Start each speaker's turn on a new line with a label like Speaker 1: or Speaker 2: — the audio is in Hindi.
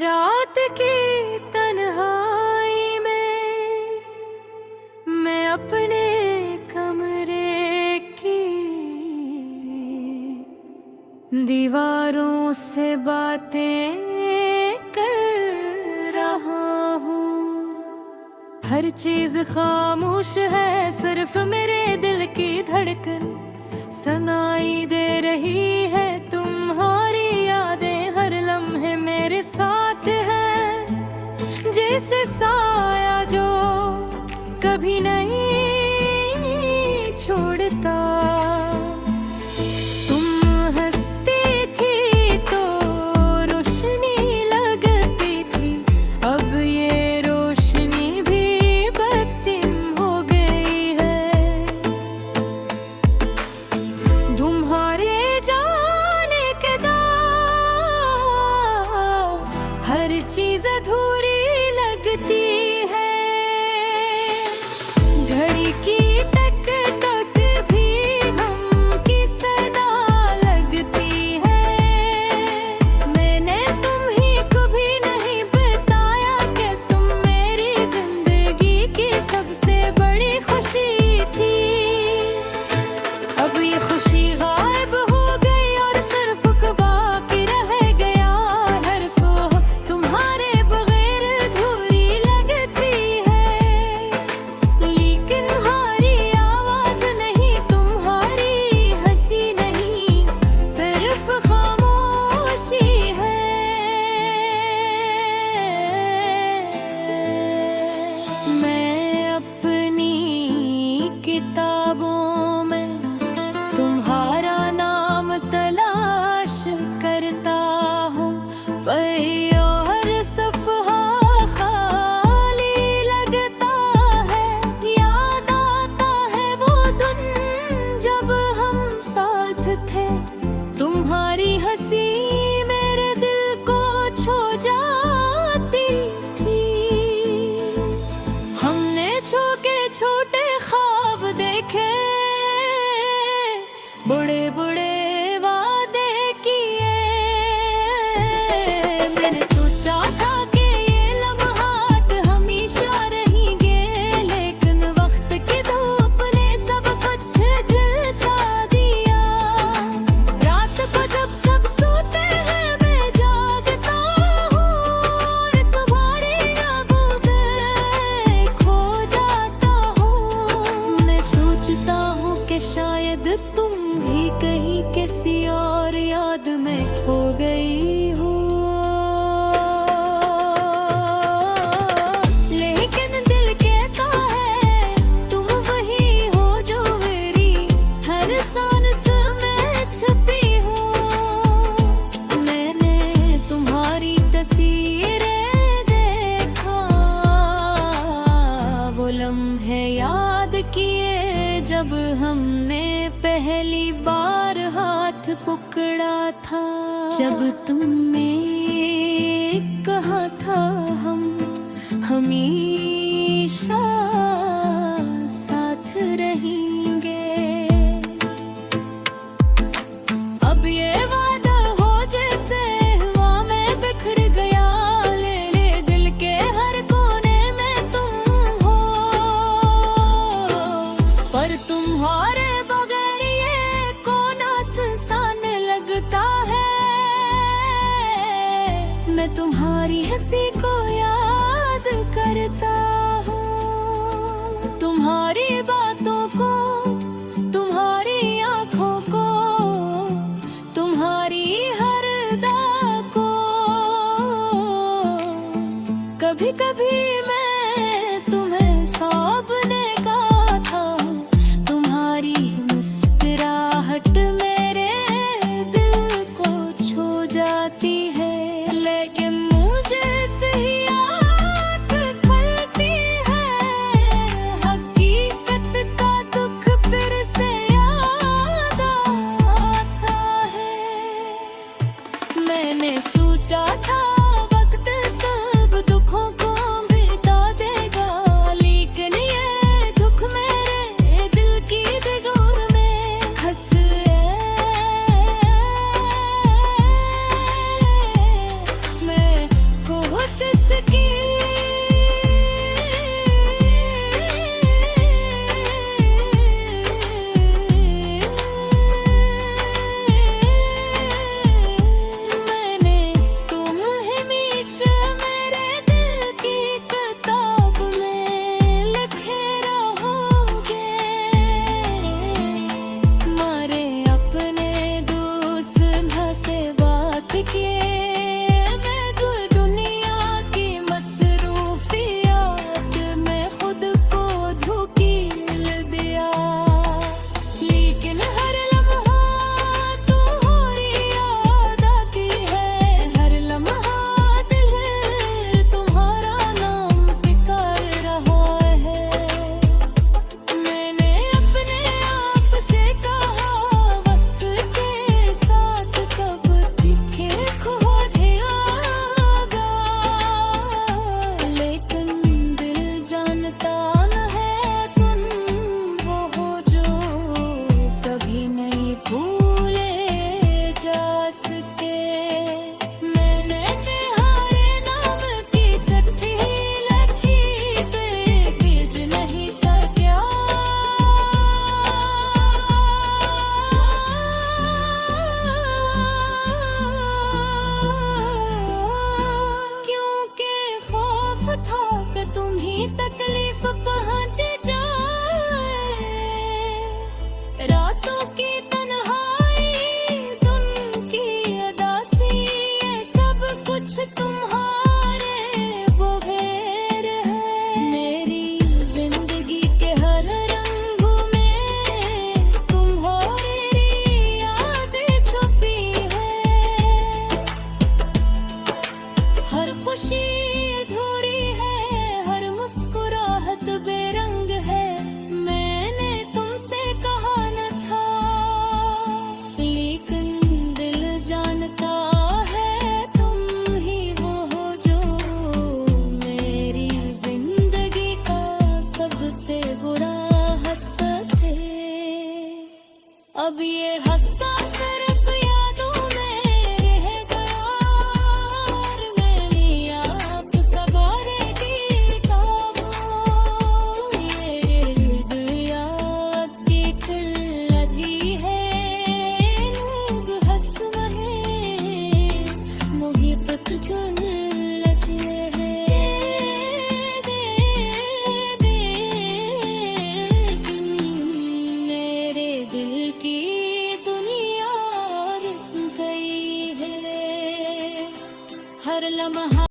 Speaker 1: रात की तन्हाई में मैं अपने कमरे की दीवारों से बातें कर रहा हूँ। हर चीज खामोश है, सिर्फ मेरे दिल की धड़कन सुनाई दे रही है। तुम्हारी यादें हर लम्हे मेरे साथ है, जैसे साया जो कभी नहीं छोड़ता। तुम हंसती थी तो रोशनी लगती थी, अब ये रोशनी भी बत्तीम हो गई है। तुम्हारे जाने के बाद हर चीज अधूरी लगती है। घड़ी की टक टक भी गम की सदा लगती है। मैंने तुम्हें कभी नहीं बताया कि तुम मेरी जिंदगी की सबसे बड़ी खुशी थी। अब ये खुशी गायब हो गई और सिर्फ बाकी रह गया हर सुबह तुम्हारे बगैर अधूरी लगती है। लेकिन तुम्हारी आवाज नहीं, तुम्हारी हंसी नहीं, सिर्फ खामोशी है। मैं अपनी किताबों में तुम्हारा नाम तलाश करता हूँ, पर हर सफ़हा खाली लगता है। याद आता है वो दिन जब हम साथ थे, तुम्हारी हंसी मेरे दिल को छू जाती थी। हमने छोटे छोटे ख्वाब देखे, बड़े बड़े वादे किए। मैंने सोचा था कि ये लम्हात हमेशा रहेंगे, लेकिन वक्त की धूप ने सब कुछ झुलसा दिया। रात को जब सब सोते हैं मैं जागता हूँ, और तुम्हारी यादों में खो जाता हूँ। मैं सोचता हूँ कि शायद तुम भी कहीं किसी और याद में खो गई हो। लेकिन दिल कहता है तुम वही हो जो मेरी हर सांस में छुपी हो। मैंने तुम्हारी तस्वीरें देखा, वो लम्हे याद किए जब हमने पहली बार हाथ पकड़ा था। जब तुमने कहा था हम हमेशा साथ रहेंगे। अब ये वादा हो जैसे हवा में बिखर गया, ले ले दिल के हर कोने में तुम हो। पर तुम्हारे बगैर ये कोना सुनसान लगता है। मैं तुम्हारी हंसी को याद करता हूँ, तुम्हारी बातों को, तुम्हारी आंखों को, तुम्हारी हर अदा को। कभी कभी मैं तुम्हें सौंपने का था, तुम्हारी मुस्कुराहट मेरे दिल को छू जाती है। लेकिन मुझे सही आँख खुलती है, हकीकत का दुख फिर से याद आता है। मैंने सोचा था वक्त सब दुखों को बिता खुशी अधूरी है, हर मुस्कुराहट बेरंग है। मैंने तुमसे कहा न था, लेकिन दिल जानता है तुम ही वो हो जो मेरी जिंदगी का सबसे बुरा हसरत है। अब ये हस्सा सिर्फ यादों में रह गया, और मैंने याद सवारे की किताबों। ये दिल याद की खिल्लत ही है, लोग हंस रहे, मोहब्बत गुल्लत ये है। लेकिन मेरे दिल की दुनिया रुक गई है, हर लम्हा